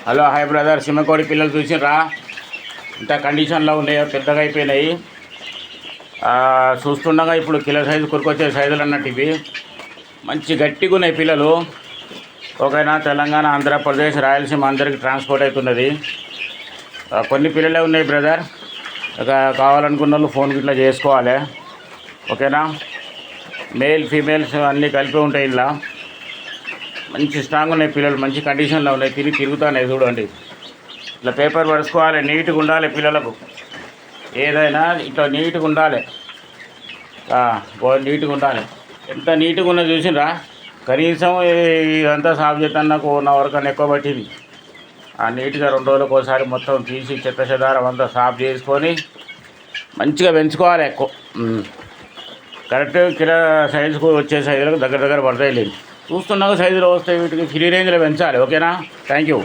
Hello hi brother, సింహకోడి పిల్లలు చూసినరా ఇంత కండిషన్లో ఉన్నాయో, పెద్దగా అయిపోయినాయి. చూస్తుండగా ఇప్పుడు కిలో సైజు కొనుక్కొచ్చే సైజులు అన్నట్టు ఇవి మంచి గట్టిగా ఉన్నాయి పిల్లలు. ఓకేనా, తెలంగాణ, ఆంధ్రప్రదేశ్, రాయలసీమ అందరికి ట్రాన్స్పోర్ట్ అవుతున్నది. కొన్ని పిల్లలే ఉన్నాయి బ్రదర్. కావాలనుకున్న వాళ్ళు ఫోన్ ఇట్లా చేసుకోవాలి. ఓకేనా, మేల్ ఫీమేల్స్ అన్నీ కలిపి ఉంటాయి. ఇలా మంచి స్ట్రాంగ్ ఉన్నాయి పిల్లలు, మంచి కండిషన్లో ఉన్నాయి. తిరుగుతున్నాయి చూడండి. ఇట్లా పేపర్ పరుచుకోవాలి, నీట్గా ఉండాలి. పిల్లలకు ఏదైనా ఇట్లా నీట్గా ఉండాలి, నీట్గా ఉండాలి. ఎంత నీట్గా ఉన్నది చూసినరా. కనీసం ఇదంతా సాఫ్ చేస్తాను నాకు 1 అవర్ కన్నా ఎక్కువ పట్టింది. నీట్గా 2 రోజులకు ఒకసారి మొత్తం తీసి చెత్త చెదారం అంతా సాఫ్ చేసుకొని మంచిగా పెంచుకోవాలి. కరెక్ట్ కిలో సైజుకు వచ్చే సైజులకు దగ్గర పడతాయి. లేదు చూస్తున్నాక సైజులో వస్తాయి. వీటికి ఫ్రీ రేంజ్లో పెంచాలి. ఓకేనా, థ్యాంక్ యూ.